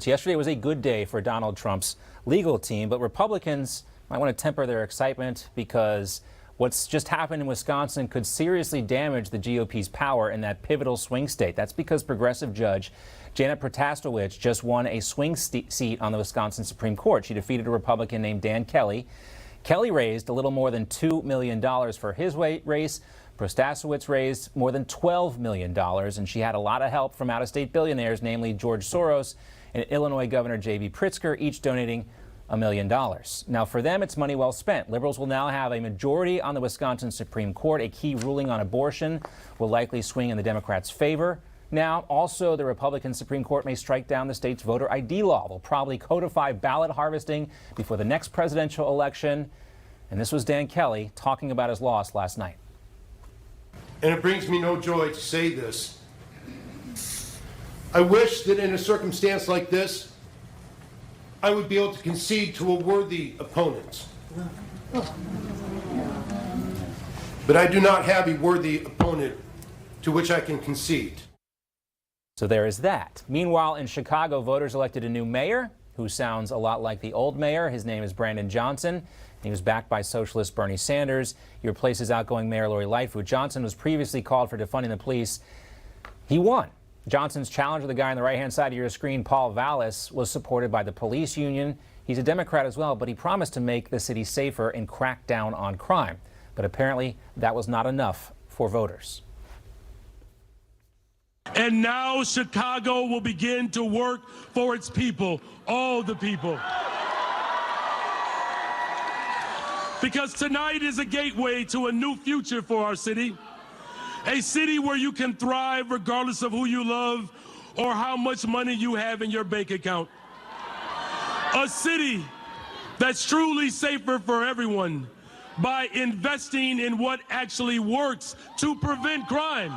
Yesterday was a good day for Donald Trump's legal team, but Republicans might want to temper their excitement because what's just happened in Wisconsin could seriously damage the GOP's power in that pivotal swing state. That's because progressive judge Janet Protastowicz just won a swing seat on the Wisconsin Supreme Court. She defeated a Republican named Dan Kelly. Kelly raised a little more than $2 million for his race. Protastowicz raised more than $12 million, and she had a lot of help from out-of-state billionaires, namely George Soros and Illinois Governor J.B. Pritzker, each donating $1 million. Now, for them, it's money well spent. Liberals will now have a majority on the Wisconsin Supreme Court. A key ruling on abortion will likely swing in the Democrats' favor. Now, also, the Republican Supreme Court may strike down the state's voter ID law. They'll probably codify ballot harvesting before the next presidential election. And this was Dan Kelly talking about his loss last night. And it brings me no joy to say this. I wish that in a circumstance like this, I would be able to concede to a worthy opponent. But I do not have a worthy opponent to which I can concede. So there is that. Meanwhile, in Chicago, voters elected a new mayor who sounds a lot like the old mayor. His name is Brandon Johnson. He was backed by socialist Bernie Sanders. He replaces outgoing Mayor Lori Lightfoot. Johnson was previously called for defunding the police. He won. Johnson's challenger, the guy on the right-hand side of your screen, Paul Vallis, was supported by the police union. He's a Democrat as well, but he promised to make the city safer and crack down on crime. But apparently that was not enough for voters. And now Chicago will begin to work for its people, all the people. Because tonight is a gateway to a new future for our city. A city where you can thrive regardless of who you love or how much money you have in your bank account. A city that's truly safer for everyone by investing in what actually works to prevent crime.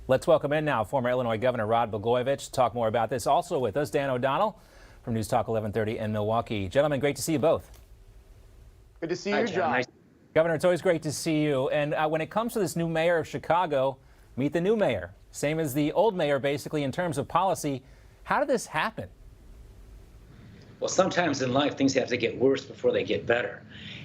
Let's welcome in now former Illinois Governor Rod Blagojevich to talk more about this. Also with us, Dan O'Donnell from News Talk 1130 in Milwaukee. Gentlemen, great to see you both. Good to see you, John. Nice. Governor, it's always great to see you. And when it comes to this new mayor of Chicago, meet the new mayor. Same as the old mayor, basically, in terms of policy. How did this happen? Well, sometimes in life, things have to get worse before they get better.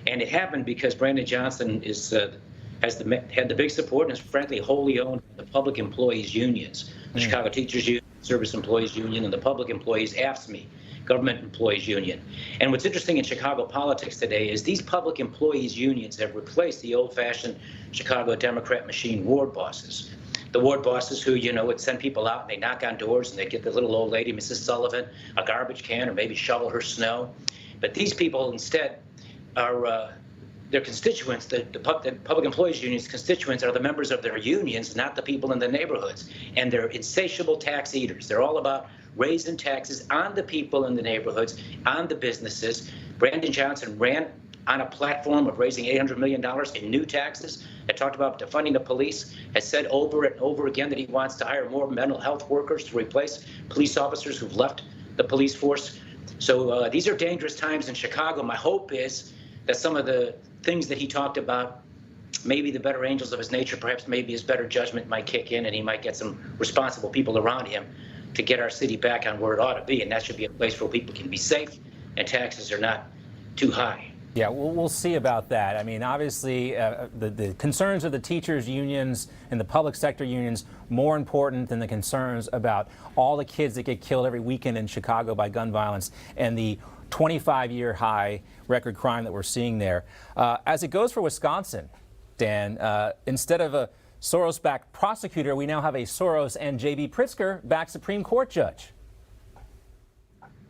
And it happened because Brandon Johnson had the big support and is frankly wholly owned by the public employees unions, the Chicago Teachers Union, Service Employees Union, and the Public Employees AFSCME, Government Employees Union. And what's interesting in Chicago politics today is these public employees unions have replaced the old-fashioned Chicago Democrat machine ward bosses. The ward bosses who, would send people out and they knock on doors and they get the little old lady, Mrs. Sullivan, a garbage can or maybe shovel her snow. But these people instead are their constituents, the public employees unions constituents are the members of their unions, not the people in the neighborhoods. And they're insatiable tax eaters. They're all about raising taxes on the people in the neighborhoods, on the businesses. Brandon Johnson ran on a platform of raising $800 million in new taxes that talked about defunding the police, has said over and over again that he wants to hire more mental health workers to replace police officers who've left the police force. So these are dangerous times in Chicago. My hope is that some of the things that he talked about, maybe the better angels of his nature, perhaps maybe his better judgment might kick in and he might get some responsible people around him to get our city back on where it ought to be. And that should be a place where people can be safe and taxes are not too high. Yeah, we'll see about that. I mean, obviously, the concerns of the teachers' unions and the public sector unions more important than the concerns about all the kids that get killed every weekend in Chicago by gun violence and the 25-year high record crime that we're seeing there. As it goes for Wisconsin, Dan, instead of a Soros-backed prosecutor, we now have a Soros and J.B. Pritzker-backed Supreme Court judge.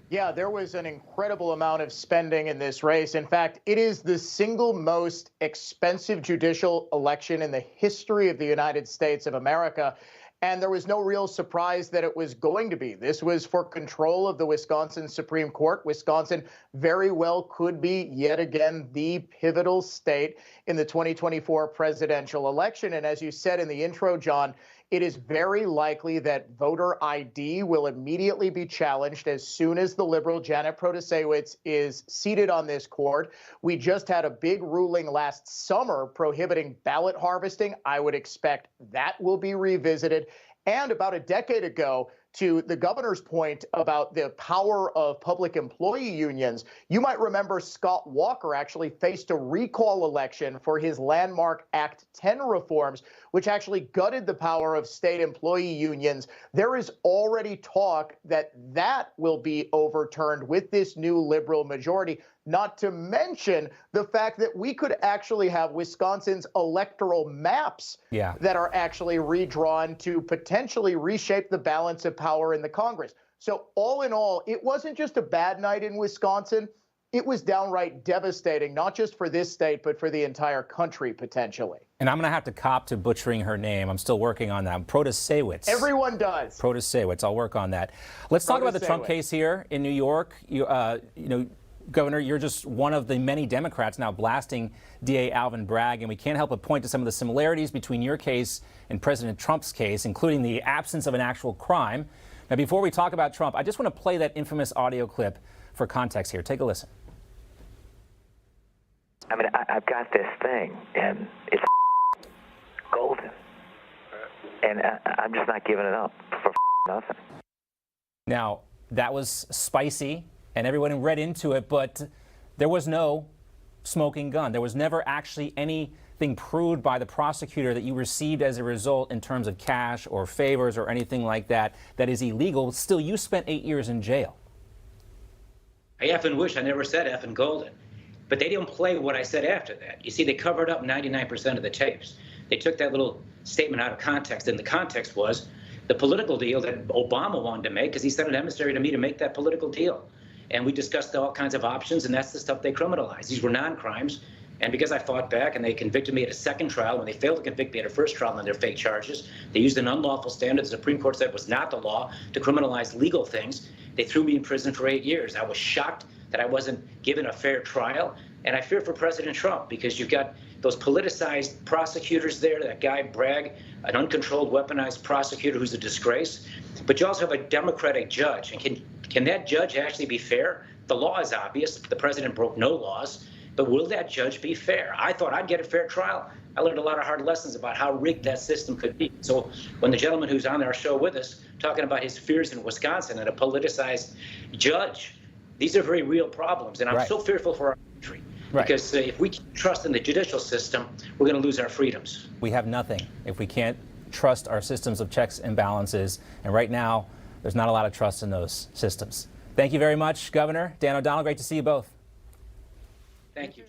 Yeah, there was an incredible amount of spending in this race. In fact, it is the single most expensive judicial election in the history of the United States of America. And there was no real surprise that it was going to be. This was for control of the Wisconsin Supreme Court. Wisconsin very well could be yet again the pivotal state in the 2024 presidential election. And as you said in the intro, John, it is very likely that voter ID will immediately be challenged as soon as the liberal Janet Protastowicz is seated on this court. We just had a big ruling last summer prohibiting ballot harvesting. I would expect that will be revisited. And about a decade ago, to the governor's point about the power of public employee unions, you might remember Scott Walker actually faced a recall election for his landmark Act 10 reforms, which actually gutted the power of state employee unions. There is already talk that that will be overturned with this new liberal majority, not to mention the fact that we could actually have Wisconsin's electoral maps that are actually redrawn to potentially reshape the balance of power in the Congress. So all in all, it wasn't just a bad night in Wisconsin. It was downright devastating, not just for this state, but for the entire country, potentially. And I'm going to have to cop to butchering her name. I'm still working on that. Protasewicz. Everyone does. Protasewicz. I'll work on that. Let's talk about the Trump case here in New York. You know, Governor, you're just one of the many Democrats now blasting DA Alvin Bragg, and we can't help but point to some of the similarities between your case and President Trump's case, including the absence of an actual crime. Now, before we talk about Trump, I just want to play that infamous audio clip for context here. Take a listen. I mean, I've got this thing, and it's golden, and I'm just not giving it up for nothing. Now, that was spicy, and everyone read into it, but there was no smoking gun. There was never actually anything proved by the prosecutor that you received as a result in terms of cash or favors or anything like that that is illegal. Still, you spent 8 years in jail. I effing wish I never said effing golden. But they didn't play what I said after that. You see, they covered up 99% of the tapes. They took that little statement out of context, and the context was the political deal that Obama wanted to make, because he sent an emissary to me to make that political deal. And we discussed all kinds of options, and that's the stuff they criminalized. These were non-crimes. And because I fought back and they convicted me at a second trial, when they failed to convict me at a first trial on their fake charges, they used an unlawful standard the Supreme Court said was not the law to criminalize legal things. They threw me in prison for 8 years. I was shocked that I wasn't given a fair trial. And I fear for President Trump, because you've got those politicized prosecutors there, that guy Bragg, an uncontrolled, weaponized prosecutor who's a disgrace. But you also have a Democratic judge. And can that judge actually be fair? The law is obvious. The president broke no laws. But will that judge be fair? I thought I'd get a fair trial. I learned a lot of hard lessons about how rigged that system could be. So when the gentleman who's on our show with us, talking about his fears in Wisconsin and a politicized judge, these are very real problems. And I'm so fearful for our country. Because if we can't trust in the judicial system, we're going to lose our freedoms. We have nothing if we can't trust our systems of checks and balances. And right now, there's not a lot of trust in those systems. Thank you very much, Governor. Dan O'Donnell, great to see you both. Thank you.